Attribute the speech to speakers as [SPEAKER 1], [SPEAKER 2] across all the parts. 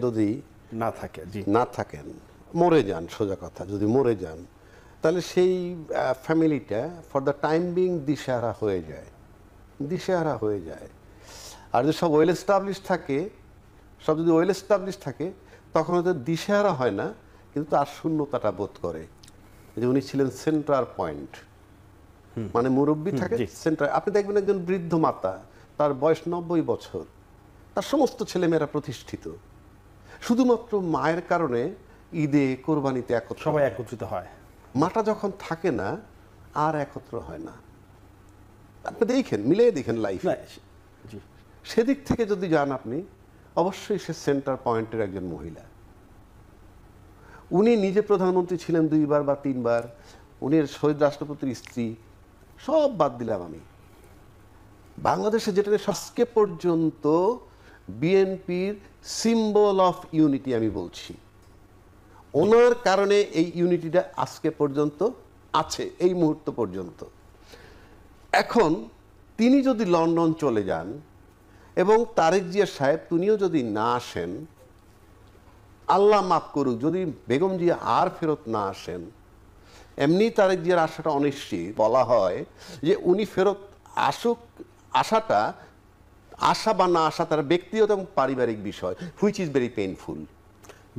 [SPEAKER 1] যদি না থাকেন মরে যান, সোজা কথা, যদি মরে যান তাহলে সেই ফ্যামিলিটা ফর দ্য টাইম বিং দিশেহারা হয়ে যায়। আর যদি সব ওয়েল এস্টাবলিশ থাকে, সব যদি ওয়েল এস্টাবলিশ থাকে তখন হয়তো দিশেহারা হয় না, কিন্তু তার শূন্যতাটা বোধ করে যে উনি ছিলেন সেন্টার পয়েন্ট, মানে মুরব্বী থাকে সেন্টার। আপনি দেখবেন একজন বৃদ্ধ মাতা, তার বয়স 90 বছর, তার সমস্ত ছেলেমেয়েরা প্রতিষ্ঠিত, শুধুমাত্র মায়ের কারণে ঈদে কোরবানিতে
[SPEAKER 2] সবাই একত্রিত হয়।
[SPEAKER 1] মাটা যখন থাকে না আর একত্র হয় না। আপনি দেখেন, মিলিয়ে দেখেন লাইফ। সেদিক থেকে যদি যান আপনি, অবশ্যই সে সেন্টার পয়েন্টের একজন মহিলা। উনি নিজে প্রধানমন্ত্রী ছিলেন 2 বার বা 3 বার, উনি শহীদ রাষ্ট্রপতির স্ত্রী, সব বাদ দিলাম আমি। বাংলাদেশে যেটা আজকে পর্যন্ত বিএনপির সিম্বল অফ ইউনিটি আমি বলছি, ওনার কারণে এই ইউনিটিটা আজকে পর্যন্ত আছে, এই মুহূর্ত পর্যন্ত। এখন তিনি যদি লন্ডন চলে যান এবং তারেক জিয়া সাহেব তিনিও যদি না আসেন, আল্লাহ মাফ করুক, যদি বেগম জিয়া আর ফেরত না আসেন, এমনি তারেক জিয়ার আসাটা অনিশ্চিত। বলা হয় যে উনি ফেরত আসুক, আসা বা না আসা তার ব্যক্তিগত এবং পারিবারিক বিষয়, হুইচ ইজ ভেরি পেইনফুল।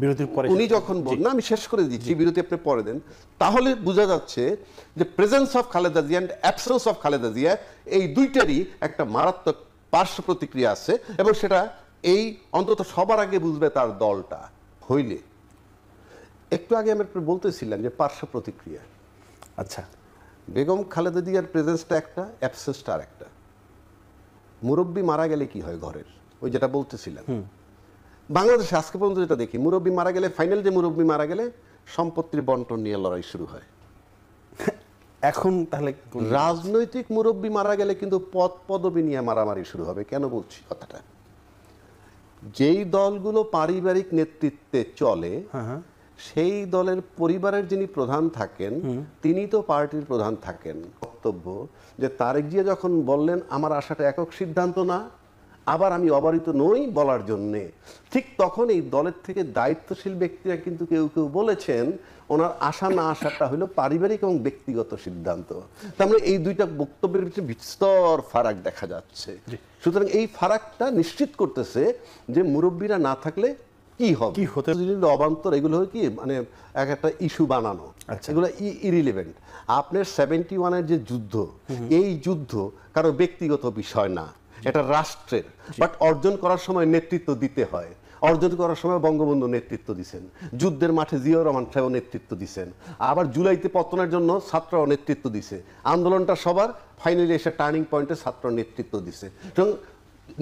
[SPEAKER 2] বিরতির পরে
[SPEAKER 1] উনি যখন বলেন, আমি শেষ করে দিচ্ছি, বিরতি আপনি পরে দেন, তাহলে বোঝা যাচ্ছে যে presence of Khaleda Zia and absence of Khaleda Zia, এই দুইটারই একটা মারাত্মক পার্শ্ব প্রতিক্রিয়া আছে, এবং সেটা এই অন্তত সবার আগে বুঝবে তার দলটা হইলে। একটু আগে আমি বলতেছিলাম যে পার্শ্ব প্রতিক্রিয়া,
[SPEAKER 2] আচ্ছা,
[SPEAKER 1] বেগম খালেদা জিয়ার প্রেজেন্সটা একটা, অ্যাবসেন্সটা আর একটা। মুরব্বী মারা গেলে কি হয় ঘরের, ওই যেটা বলতেছিলাম, বাংলাদেশে আজকে পর্যন্ত যেটা দেখি, মুরব্বী মারা গেলে, ফাইনাল যে মুরব্বী মারা গেলে সম্পত্তির বন্টন নিয়ে লড়াই শুরু হয়।
[SPEAKER 2] এখন তাহলে
[SPEAKER 1] রাজনৈতিক মুরব্বী মারা গেলে কিন্তু পদ পদবি নিয়ে মারামারি শুরু হবে। কেন বলছি কথাটা? যেই দলগুলো পারিবারিক নেতৃত্বে চলে, সেই দলের পরিবারের যিনি প্রধান থাকেন তিনি তো পার্টির প্রধান থাকেন। বক্তব্য যে তারেক জিয়া যখন বললেন আমার আশাটা একক সিদ্ধান্ত না, আবার আমি অবারিত নই বলার জন্যে, ঠিক তখন এই দলের থেকে দায়িত্বশীল ব্যক্তিরা কিন্তু কেউ কেউ বলেছেন ওনার আশা না আসাটা হলো পারিবারিক এবং ব্যক্তিগত সিদ্ধান্ত। তার মানে এই দুইটা বক্তব্যের ভিতরে বিস্তর ফারাক দেখা যাচ্ছে। সুতরাং এই ফারাকটা নিশ্চিত করতেছে যে মুরব্বীরা না থাকলে কি হবে, কি হতে অবান্তর, এগুলো হয় কি মানে এক একটা ইস্যু বানানো, এগুলো ইরিলেভেন্ট। আপনার 71-এর যে যুদ্ধ, এই যুদ্ধ কারো ব্যক্তিগত বিষয় না, এটা রাষ্ট্রের। বাট অর্জন করার সময় নেতৃত্ব দিতে হয়। অর্জন করার সময় বঙ্গবন্ধু নেতৃত্ব দিচ্ছেন, যুদ্ধের মাঠে জিয়াউর রহমান সাহেব নেতৃত্ব দিচ্ছেন, আবার জুলাইতে পতনের জন্য ছাত্ররাও নেতৃত্ব দিছে, আন্দোলনটা সবার, ফাইনালি এসে টার্নিং পয়েন্টে ছাত্র নেতৃত্ব দিছে। এবং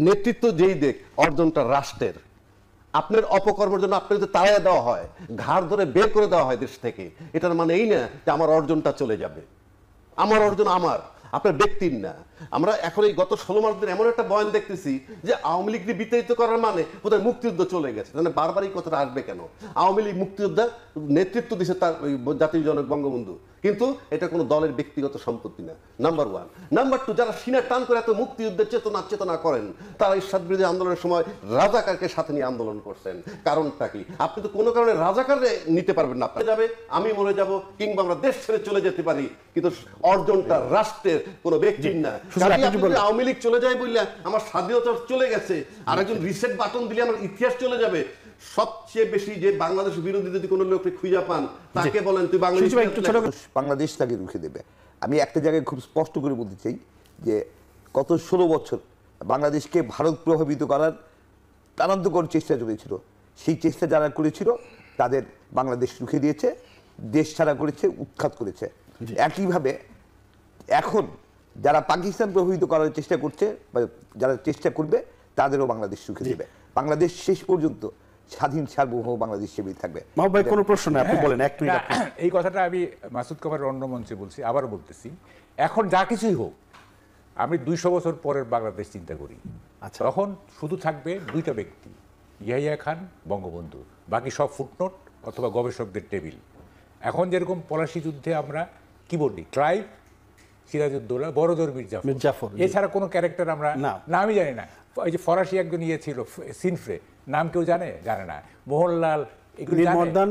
[SPEAKER 1] নেতৃত্ব যেই দেখ, অর্জনটা রাষ্ট্রের। আপনার অপকর্মের জন্য আপনাকে তাড়াইয়া দেওয়া হয়, ঘাড় ধরে বের করে দেওয়া হয় দেশ থেকে, এটার মানে এই না যে আমার অর্জনটা চলে যাবে। আমার অর্জন আমার, আপনার ব্যক্তির না। আমরা এখন এই গত 16 মাস ধরে এমন একটা বয়ান দেখতেছি যে আওয়ামী লীগকে বিতাড়িত করার মানে বোধহয় মুক্তিযুদ্ধ চলে গেছে। মানে বারবার এই কথাটা আসবে কেন? আওয়ামী লীগ মুক্তিযোদ্ধা নেতৃত্ব দিচ্ছে তার জাতির জনক বঙ্গবন্ধু, কিন্তু এটা কোনো দলের ব্যক্তিগত সম্পত্তি না, নাম্বার 1। নাম্বার 2, যারা সিনা টান করে এত মুক্তিযুদ্ধের চেতনা করেন, তারা এরশাদ বিরোধী আন্দোলনের সময় রাজাকারকে সাথে নিয়ে আন্দোলন করছেন। কারণটা কি? আপনি তো কোনো কারণে রাজাকারে নিতে পারবেন না। আপনি যাবে, আমি মরে যাব, কিংবা আমরা দেশ ছেড়ে চলে যেতে পারি, কিন্তু অর্জনটা রাষ্ট্রের, কোনো ব্যক্তির না। আওয়ামী লীগ চলে যায় বললে আমার স্বাধীনতা চলে গেছে, আর একজন রিসেট বাটন দিলে আমার ইতিহাস চলে যাবে। সবচেয়ে বেশি যে বাংলাদেশ বিরোধী যদি কোনো লোককে খুঁজে পান, তাকে বলেন তুই
[SPEAKER 3] বাংলাদেশ তাকে রুখে দেবে। আমি একটা জায়গায় খুব স্পষ্ট করে বলতে চাই যে গত 16 বছর বাংলাদেশকে ভারত প্রভাবিত করার প্রাণান্তকর চেষ্টা চলেছিল। সেই চেষ্টা যারা করেছিল তাদের বাংলাদেশ রুখে দিয়েছে, দেশ ছাড়া করেছে, উৎখাত করেছে। একইভাবে এখন যারা পাকিস্তান প্রভাবিত করার চেষ্টা করছে বা যারা চেষ্টা করবে, তাদেরও বাংলাদেশ রুখে দেবে। বাংলাদেশ শেষ পর্যন্ত স্বাধীন সার্বভৌম বাংলাদেশ হিসেবেই থাকবে।
[SPEAKER 2] মাহবুব ভাই, কোনো প্রশ্ন নেই, আপনি বলেন। এক মিনিট।
[SPEAKER 4] এই কথাটা আমি মাসুদ কমার রণমঞ্চে বলছি, আবার বলতেছি, এখন যা কিছুই হোক, আমি 200 বছর পরের বাংলাদেশ চিন্তা করি। আচ্ছা, তখন শুধু থাকবে 2টা ব্যক্তি, ইয়াহিয়া খান, বঙ্গবন্ধু, বাকি সব ফুটনোট অথবা গবেষকদের টেবিল। এখন যেরকম পলাশী যুদ্ধে আমরা কি বলি, ক্লাইভ, সিরাজউদ্দৌলা, বড়জোর মির্জাফর, এছাড়া কোনো ক্যারেক্টার আমরা না, আমি জানি না। এই যে ফরাসি একজন ইয়ে ছিল সিনফ্রে, নাম কেউ জানে না। মোহনলাল, এগুলো জানে?
[SPEAKER 2] নির্মর্দান,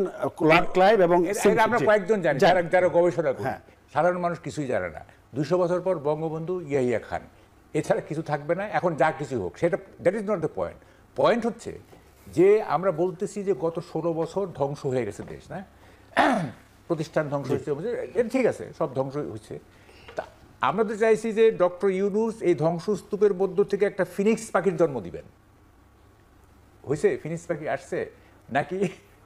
[SPEAKER 2] ক্লাইভ এবং
[SPEAKER 4] এটা আমরা কয়েকজন জানি, যারা গবেষণা করি। সাধারণ মানুষ কিছুই জানে না। 200 বছর পর বঙ্গবন্ধু, ইয়াহিয়া খান, এছাড়া কিছু থাকবে না। এখন যা কিছু হোক, সেটা that is not the point. Point হচ্ছে যে আমরা বলতেছি যে গত 16 বছর ধ্বংস হয়ে গেছে দেশ, না? প্রতিষ্ঠান ধ্বংস হয়েছে, এটা ঠিক আছে, সব ধ্বংস হয়েছে। তা আমরা তো চাইছি যে ডক্টর ইউনূস এই ধ্বংসস্তূপের মধ্য থেকে একটা ফিনিক্স পাখির জন্ম দিবেন। হয়েছে? ফিনিক্স পাখি আসছে? নাকি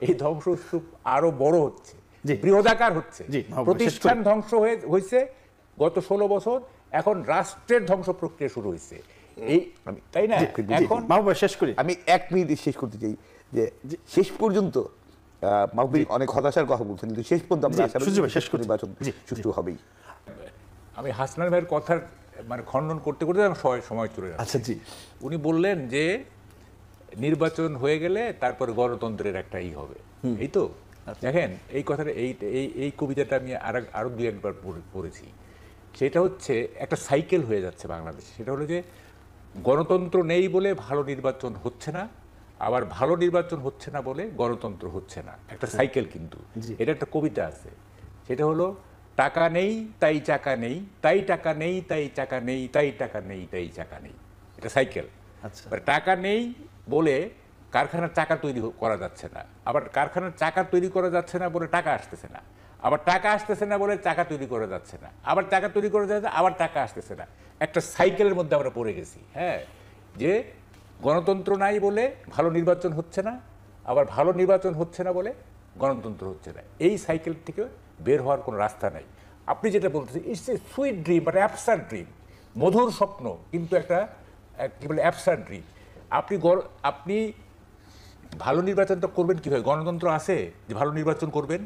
[SPEAKER 4] এই ধ্বংসস্তূপ আরো বড় হচ্ছে, বৃহদাকার হচ্ছে? প্রতিষ্ঠান ধ্বংস হয়েছে গত 16 বছর, এখন রাষ্ট্রের ধ্বংস প্রক্রিয়া শুরু হয়েছে। এই, তাই না? এখন
[SPEAKER 2] শেষ করি,
[SPEAKER 3] আমি 1 মিনিটে শেষ করতে চাই যে শেষ পর্যন্ত মাহবুব অনেক হতাশার কথা বলছেন, কিন্তু শেষ পর্যন্ত আমরা আশা করি নির্বাচন সুষ্ঠু হবেই।
[SPEAKER 4] আমি হাসনান ভাইয়ের কথার মানে খণ্ডন করতে করতে সময় চলে যাচ্ছে।
[SPEAKER 2] আচ্ছা জি,
[SPEAKER 4] উনি বললেন যে নির্বাচন হয়ে গেলে তারপরে গণতন্ত্রের একটা হবে, এই তো। দেখেন এই কথাটা, এই কবিতাটা আমি আরো 2-1 বার পড়েছি। সেটা হচ্ছে একটা সাইকেল হয়ে যাচ্ছে বাংলাদেশে। সেটা হলো যে গণতন্ত্র নেই বলে ভালো নির্বাচন হচ্ছে না, আবার ভালো নির্বাচন হচ্ছে না বলে গণতন্ত্র হচ্ছে না। একটা সাইকেল। কিন্তু এটা একটা কবিতা আছে, সেটা হলো টাকা নেই তাই চাকা নেই, তাই টাকা নেই তাই চাকা নেই, তাই টাকা নেই তাই চাকা নেই। এটা সাইকেল।
[SPEAKER 2] আচ্ছা,
[SPEAKER 4] টাকা নেই বলে কারখানার চাকা তৈরি করা যাচ্ছে না, আবার কারখানার চাকা তৈরি করা যাচ্ছে না বলে টাকা আসতেছে না, আবার টাকা আসতেছে না বলে চাকা তৈরি করা যাচ্ছে না, আবার টাকা তৈরি করা যাচ্ছে, আবার টাকা আসতেছে না। একটা সাইকেলের মধ্যে আমরা পড়ে গেছি। হ্যাঁ, যে গণতন্ত্র নাই বলে ভালো নির্বাচন হচ্ছে না, আবার ভালো নির্বাচন হচ্ছে না বলে গণতন্ত্র হচ্ছে না। এই সাইকেল থেকে বের হওয়ার কোনো রাস্তা নাই। আপনি যেটা বলতেছেন, it's a sweet dream but absurd dream, মধুর স্বপ্ন কিন্তু একটা কি বলে অ্যাবসার্ড ড্রিম। আপনি ভালো নির্বাচনটা করবেন কীভাবে? গণতন্ত্র আছে যে ভালো নির্বাচন করবেন,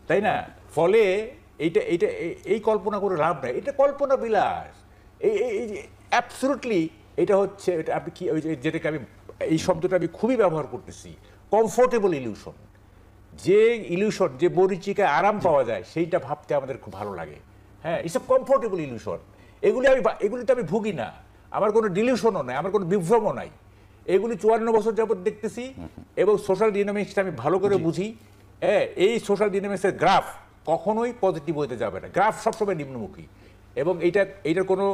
[SPEAKER 4] তাই না? ফলে এই কল্পনা করে লাভ নাই, এটা কল্পনা বিলাস। এই অ্যাবসলিউটলি এটা হচ্ছে, এটা আপনি কি, যেটাকে আমি এই শব্দটা আমি খুবই ব্যবহার করতেছি, কমফোর্টেবল ইলিউশন। যে ইলিউশন, যে মরীচিকায় আরাম পাওয়া যায়, সেইটা ভাবতে আমাদের খুব ভালো লাগে। হ্যাঁ, ইটস এ কমফোর্টেবল ইলিউশন। এগুলিতে আমি ভুগি না, আমার কোনো ডিলিউশনও নাই, আমার কোনো বিভ্রমও নাই। এগুলি 54 বছর যাবত দেখতেছি, এবং সোশ্যাল ডিনামিক্সটা আমি ভালো করে বুঝি। এই সোশ্যাল ডিনামিক্সের গ্রাফ কখনোই পজিটিভ হতে যাবে না, গ্রাফ সবসময় নিম্নমুখী। এবং এইটার কোনো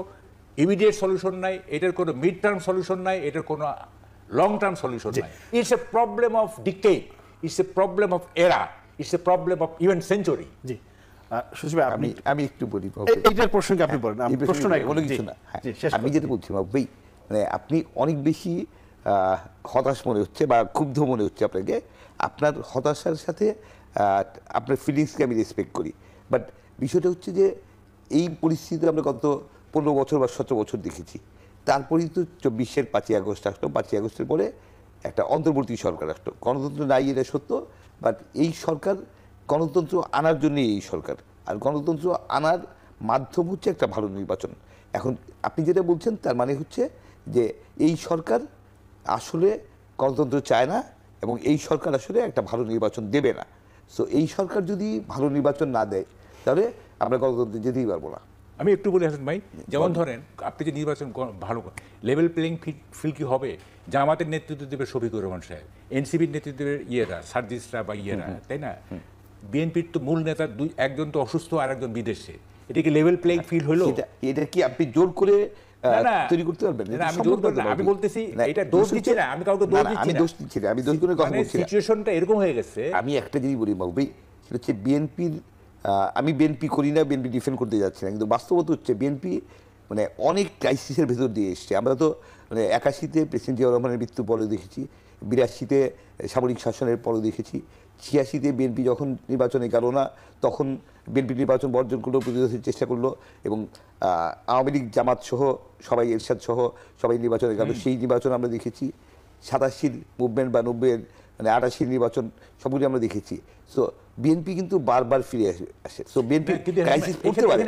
[SPEAKER 4] ইমিডিয়েট সলিউশন নাই, এটার কোনো মিড টার্ম সলিউশন নাই, এটার কোনো লং টার্ম সলিউশন নাই। It's a problem of decade, it's a problem of era, it's a problem of even century.
[SPEAKER 2] জি সুশীল ভাই,
[SPEAKER 3] আমি একটু বলি,
[SPEAKER 2] এইটার প্রশ্নকে আপনি বলেন, প্রশ্ন নাই
[SPEAKER 3] কোনো কিছু না। আমি যেটা বলছি ভাই, মানে আপনি অনেক বেশি হতাশ মনে হচ্ছে বা ক্ষুব্ধ মনে হচ্ছে আপনাকে। আপনার হতাশার সাথে আপনার ফিলিংসকে আমি রেসপেক্ট করি, বাট বিষয়টা হচ্ছে যে এই পরিস্থিতি আমরা গত 15 বছর বা 17 বছর দেখেছি। তারপরেই তো 24-এর 5ই আগস্ট আসলো। 5ই আগস্টের পরে একটা অন্তর্বর্তী সরকার আসলো। গণতন্ত্র নাই এটা সত্য, বাট এই সরকার গণতন্ত্র আনার জন্যই এই সরকার, আর গণতন্ত্র আনার মাধ্যম হচ্ছে একটা ভালো নির্বাচন। এখন আপনি যেটা বলছেন তার মানে হচ্ছে যে এই সরকার আসলে গণতন্ত্র চায় না, এবং এই সরকার আসলে একটা ভালো নির্বাচন দেবে না। সো এই সরকার যদি ভালো নির্বাচন না দেয়, তাহলে আমরা গণতন্ত্রে যেতেই পারবো না।
[SPEAKER 4] আমি একটু বলি হাসান ভাই, যেমন ধরেন আপনি যে নির্বাচন ভালো লেভেল প্লেইং ফিল্ড কি হবে? জামাতের নেতৃত্ব দেবে শফিকুর রহমান সাহেব, এনসিপির নেতৃত্ব দেবে সার্জিসরা বা তাই না? বিএনপির তো মূল নেতা একজন তো অসুস্থ আর একজন বিদেশে, এটা কি লেভেল প্লেইং ফিল্ড হলো?
[SPEAKER 3] এটা কি আপনি জোর করে তৈরি করতে পারবেন?
[SPEAKER 4] আমি বলতেছি এটা দোষ দিচ্ছি না, আমি কাউকে দোষ দিচ্ছি না,
[SPEAKER 3] আমি দোষ করে কথা বলছি না।
[SPEAKER 4] সিচুয়েশনটা এরকম হয়ে গেছে।
[SPEAKER 3] আমি একটা জিনিস বলি বাবু ভাই, সেটা হচ্ছে বিএনপির, আমি বিএনপি করি না, বিএনপি ডিফেন্ড করতে যাচ্ছি না, কিন্তু বাস্তবতা হচ্ছে বিএনপি মানে অনেক ক্রাইসিসের ভেতর দিয়ে এসছে। আমরা তো মানে 81-তে প্রেসিডেন্ট জিয়াউর রহমানের মৃত্যুর পরে দেখেছি, 82-তে সামরিক শাসনের পরে দেখেছি, 86-তে বিএনপি যখন নির্বাচনে গেল না তখন বিএনপি নির্বাচন বর্জন করলো, প্রতিরোধের চেষ্টা করলো, এবং আওয়ামী লীগ জামাত সহ সবাই, এরশাদ সহ সবাই নির্বাচনে গেল। সেই নির্বাচন আমরা দেখেছি। 87-র মুভমেন্ট বা 90-এর মানে 88-র নির্বাচন সবগুলি আমরা দেখেছি। সো বিএনপি কিন্তু বারবার ফিরে আসে। সো বিএনপি ক্রাইসিস পড়তে পারে।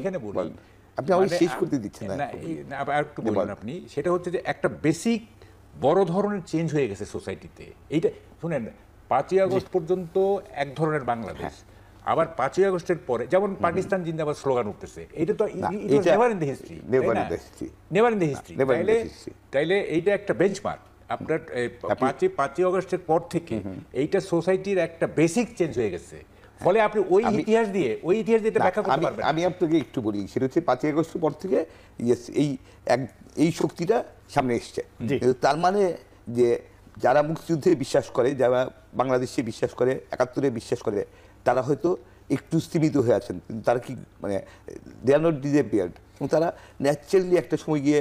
[SPEAKER 4] এখানে বলি,
[SPEAKER 3] আপনি আমাকে শেষ করতে দিচ্ছেন না।
[SPEAKER 4] আর একটু বলুন আপনি। সেটা হচ্ছে যে একটা বেসিক বড় ধরনের চেঞ্জ হয়ে গেছে সোসাইটিতে। এইটা শুনেন, 5ই আগস্ট পর্যন্ত এক ধরনের বাংলাদেশ, আবার 5ই আগস্টের পরে যেমন পাকিস্তান জিন্দাবাদ স্লোগান উঠতেছে, এটা তো never in the history, never in the history. তাইলে এইটা একটা বেঞ্চমার্ক। আপনার 5ই আগস্টের পর থেকে এইটা সোসাইটির একটা বেসিক চেঞ্জ হয়ে গেছে, ফলে আপনি ওই ইতিহাস দিয়ে ব্যাখ্যা করতে পারবেন।
[SPEAKER 3] আমি আপনাকে একটু বলি, সেটা হচ্ছে 5ই আগস্টের পর থেকে এই শক্তিটা সামনে এসছে। তার মানে যে যারা মুক্তিযুদ্ধে বিশ্বাস করে, যারা বাংলাদেশে বিশ্বাস করে, 71-এ বিশ্বাস করে, তারা হয়তো একটু সীমিত হয়ে আছেন, কিন্তু তারা কি মানে দে আর নট ডিসঅ্যাপিয়ার্ড, এবং তারা ন্যাচারালি একটা সময় গিয়ে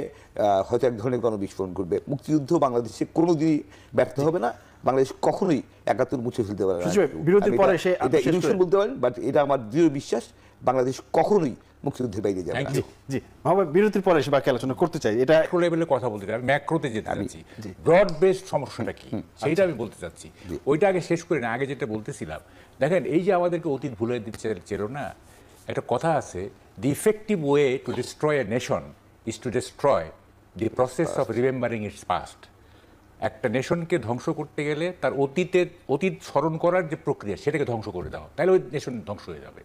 [SPEAKER 3] হয়তো এক ধরনের গণবিস্ফোরণ করবে। মুক্তিযুদ্ধ বাংলাদেশে কোনোদিনই ব্যর্থ হবে না, বাংলাদেশ কখনোই 71 মুছে ফেলতে পারে না।
[SPEAKER 2] বিরতির পরে এসে
[SPEAKER 3] এটা ইলিউশন বলতে পারেন, বাট এটা আমার দৃঢ় বিশ্বাস, বাংলাদেশ কখনোই মুক্তিযুদ্ধের বাইরে যাবে না।
[SPEAKER 2] জি মোহাম্মদ, বিরতির পরে এসে বাকি আলোচনা করতে চাই। এটা
[SPEAKER 4] ম্যাক্রো লেভেলে কথা বলতে চাই, আমি ম্যাক্রোতে যেতে চাচ্ছি, ব্রড বেসড সমস্যাটা কি সেইটা আমি বলতে চাচ্ছি। ওইটা আগে শেষ করি না, আগে যেটা বলতেছিলাম, দেখেন এই যে আমাদেরকে অতীত ভুলে দিচ্ছে না, একটা কথা আছে, the effective way to destroy a nation is to destroy the process of remembering its past. একটা নেশনকে ধ্বংস করতে গেলে তার অতীত স্মরণ করার যে প্রক্রিয়া সেটাকে ধ্বংস করে দাও, তাহলে ওই নেশন ধ্বংস হয়ে যাবে।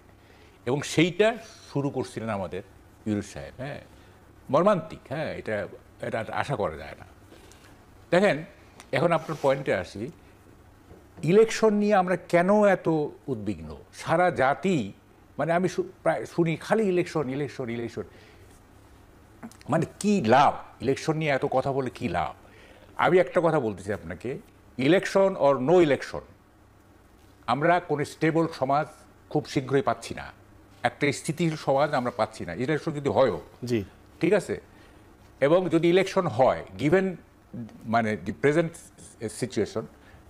[SPEAKER 4] এবং সেইটা শুরু করছিলেন আমাদের ইউনূস সাহেব। হ্যাঁ, মর্মান্তিক। হ্যাঁ, এটা আশা করা যায় না। দেখেন, এখন আপনার পয়েন্টে আসি, ইলেকশন নিয়ে আমরা কেন এত উদ্বিগ্ন? সারা জাতি, মানে আমি প্রায় শুনি খালি ইলেকশন ইলেকশন ইলেকশন, মানে কি লাভ? ইলেকশন নিয়ে এত কথা বলে কি লাভ? আমি একটা কথা বলতেছি আপনাকে, ইলেকশন অর নো ইলেকশন, আমরা কোনো স্টেবল সমাজ খুব শীঘ্রই পাচ্ছি না, একটা স্থিতিশীল সমাজ আমরা পাচ্ছি না। ইলেকশন যদি হয়ও,
[SPEAKER 2] জি
[SPEAKER 4] ঠিক আছে, এবং যদি ইলেকশন হয়, গিভেন মানে দি প্রেজেন্ট সিচুয়েশন,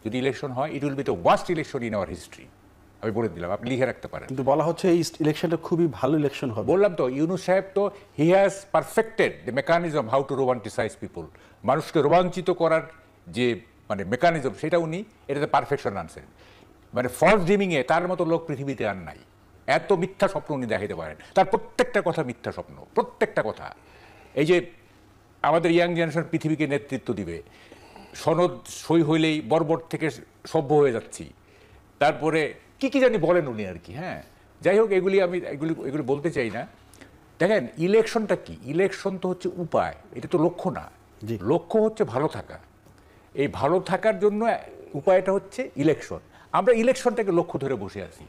[SPEAKER 4] যদি ইলেকশন হয়, it will be the worst election in our history. আমি বলে দিলাম, আপনি লিখে রাখতে পারেন।
[SPEAKER 2] কিন্তু বলা হচ্ছে এই ইলেকশনটা খুবই ভালো ইলেকশন হবে।
[SPEAKER 4] বললাম তো, ইউনূস সাহেব তো he has perfected the mechanism how to romanticise people. মানুষকে রোমাঞ্চিত করার যে মানে মেকানিজম, সেটা উনি এটাতে পারফেকশন আনছেন। মানে ফলস ড্রিমিংয়ে তার মতো লোক পৃথিবীতে আর নাই। এত মিথ্যা স্বপ্ন উনি দেখাতে পারেন, তার প্রত্যেকটা কথা মিথ্যা স্বপ্ন, প্রত্যেকটা কথা। এই যে আমাদের ইয়াং জেনারেশন পৃথিবীকে নেতৃত্ব দিবে, সনদ সই হইলেই বর্বর থেকে সভ্য হয়ে যাচ্ছি, তারপরে কি জানি বলেন উনি আর কি। হ্যাঁ, যাই হোক, এগুলি বলতে চাই না। দেখেন, ইলেকশনটা কি? ইলেকশন তো হচ্ছে উপায়, এটা তো লক্ষ্য না। লক্ষ্য হচ্ছে ভালো থাকা। এই ভালো থাকার জন্য উপায়টা হচ্ছে ইলেকশন। আমরা ইলেকশনটাকে লক্ষ্য ধরে বসে আছি,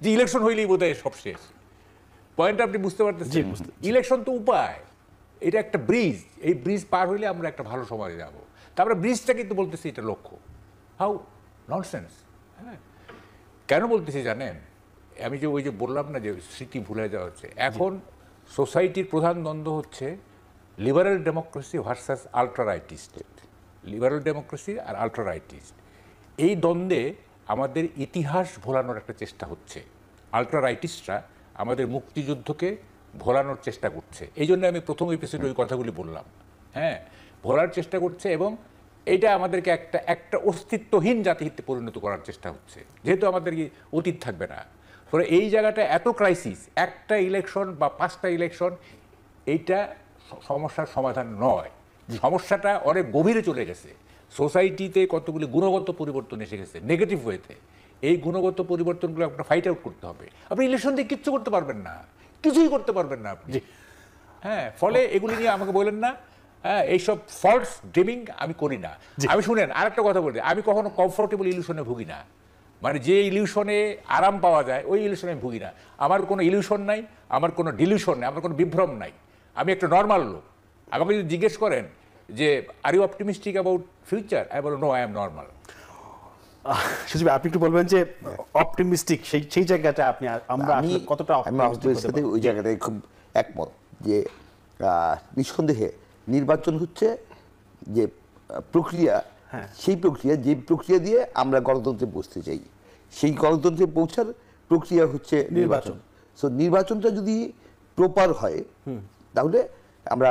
[SPEAKER 4] যে ইলেকশন হইলেই বোধহয় সব শেষ। পয়েন্ট আপনি বুঝতে পারতেছেন? ইলেকশন তো উপায়, এটা একটা ব্রিজ। এই ব্রিজ পার হইলে আমরা একটা ভালো সমাজে যাব। তারপরে ব্রিজটা কিন্তু বলতেছি এটা লক্ষ্য। How nonsense! হ্যাঁ, কেন বলতেছি জানেন? আমি যে ওই যে বললাম না যে স্মৃতি ভুলে যাওয়া হচ্ছে, এখন সোসাইটির প্রধান দ্বন্দ্ব হচ্ছে liberal democracy versus ultra rightist. Liberal democracy আর আলট্রা রাইটিস্ট, এই দ্বন্দ্বে আমাদের ইতিহাস ভোলানোর একটা চেষ্টা হচ্ছে। আলট্রা রাইটিস্টরা আমাদের মুক্তিযুদ্ধকে ভোলানোর চেষ্টা করছে। এই জন্য আমি প্রথম এপিসোডে ওই কথাগুলি বললাম। হ্যাঁ, ভোলার চেষ্টা করছে, এবং এইটা আমাদেরকে একটা অস্তিত্বহীন জাতিতে পরিণত করার চেষ্টা হচ্ছে, যেহেতু আমাদের অতীত থাকবে না। ফলে এই জায়গাটা এত ক্রাইসিস, একটা ইলেকশন বা 5টা ইলেকশন এইটা সমস্যার সমাধান নয়। সমস্যাটা অনেক গভীরে চলে গেছে। সোসাইটিতে কতগুলি গুণগত পরিবর্তন এসে গেছে নেগেটিভ ওয়েতে। এই গুণগত পরিবর্তনগুলো আপনার ফাইট আউট করতে হবে। আপনি ইলেকশন দিয়ে কিচ্ছু করতে পারবেন না, কিছুই করতে পারবেন না আপনি। হ্যাঁ, ফলে এগুলি নিয়ে আমাকে বলেন না। হ্যাঁ, এইসব ফলস ড্রিমিং আমি করি না। আমি শুনেন আরেকটা কথা বলি, আমি কখনো কমফোর্টেবল ইলিউশনে ভুগি না। মানে যে ইলিউশনে আরাম পাওয়া যায় ওই ইলিউশনে আমি ভুগি না। আমার কোনো ইলিউশন নাই, আমার কোনো ডিলিউশন নাই, আমার কোনো বিভ্রম নাই। আমি একটা নর্মাল লোক। আমাকে যদি জিজ্ঞেস করেন যে are you optimistic about future, I বল no, I am normal.
[SPEAKER 2] Sujib, আপনি একটু বলবেন যে অপটিমিস্টিক সেই জায়গাটা আমরা কতটা
[SPEAKER 3] আপনার সাথে ওই জায়গাটায় খুব একমত যে নিঃসন্দেহে নির্বাচন হচ্ছে যে প্রক্রিয়া, সেই প্রক্রিয়া যে প্রক্রিয়া দিয়ে আমরা গণতন্ত্রে পৌঁছতে চাই, সেই গণতন্ত্রে পৌঁছার প্রক্রিয়া হচ্ছে নির্বাচন। সো নির্বাচনটা যদি প্রপার হয়, তাহলে আমরা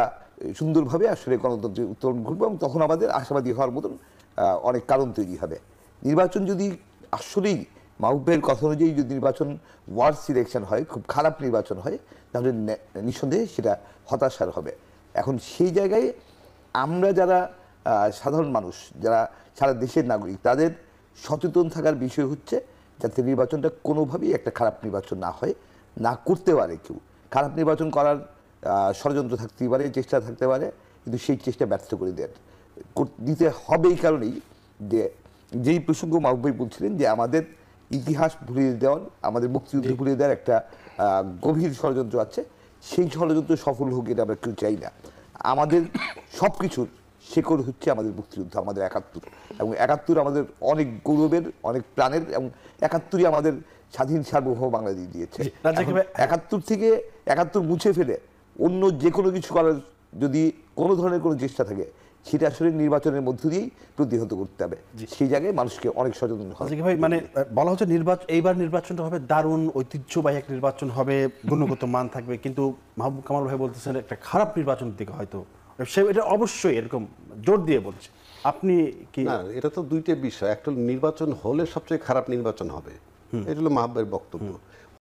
[SPEAKER 3] সুন্দরভাবে আসলে গণতন্ত্রের উত্তরণ ঘটবো, এবং তখন আমাদের আশাবাদী হওয়ার মতন অনেক কারণ তৈরি হবে। নির্বাচন যদি আসলেই মাহবুবের কথা অনুযায়ী যদি নির্বাচন ওয়ার্ড সিলেকশন হয়, খুব খারাপ নির্বাচন হয়, তাহলে নিঃসন্দেহে সেটা হতাশার হবে। এখন সেই জায়গায় আমরা যারা সাধারণ মানুষ, যারা সারা দেশের নাগরিক, তাদের সচেতন থাকার বিষয় হচ্ছে যাতে নির্বাচনটা কোনোভাবেই একটা খারাপ নির্বাচন না হয়, না করতে পারে কেউ। খারাপ নির্বাচন করার ষড়যন্ত্র থাকতেই পারে, চেষ্টা থাকতে পারে, কিন্তু সেই চেষ্টা ব্যর্থ করে দেন। দিতে হবে এই কারণেই যে যেই প্রসঙ্গ মাহবুব ভাই বলছিলেন যে আমাদের ইতিহাস ভুলিয়ে দেওয়ার, আমাদের মুক্তিযুদ্ধ ভুলিয়ে দেওয়ার একটা গভীর ষড়যন্ত্র আছে। সেই ষড়যন্ত্র সফল হোক এটা আমরা কেউ চাই না। আমাদের সব কিছুর শেকড় হচ্ছে আমাদের মুক্তিযুদ্ধ, আমাদের ৭১, এবং ৭১ আমাদের অনেক গৌরবের, অনেক প্রাণের, এবং ৭১ই আমাদের স্বাধীন সার্বভৌম বাংলাদেশ দিয়েছে। ৭১ থেকে ৭১ মুছে ফেলে অন্য যে কোনো কিছু করার যদি কোনো ধরনের কোনো চেষ্টা থাকে, সেটা আসলে নির্বাচনের মধ্য দিয়েই প্রতিহত করতে হবে। সেই জায়গায় মানুষকে অনেক সচেতন হবে।
[SPEAKER 2] ভাই, মানে বলা হচ্ছে এইবার নির্বাচনটা হবে দারুণ ঐতিহ্যবাহী এক নির্বাচন হবে, গুণগত মান থাকবে, কিন্তু মাহবুব কামাল ভাই বলতেছেন একটা খারাপ নির্বাচনের দিকে হয়তো সে, এটা অবশ্যই এরকম জোর দিয়ে বলছে। আপনি কি?
[SPEAKER 1] না, এটা তো দুইটা বিষয়। একটা নির্বাচন হলে সবচেয়ে খারাপ নির্বাচন হবে, এটা হলো মাহবুবের বক্তব্য।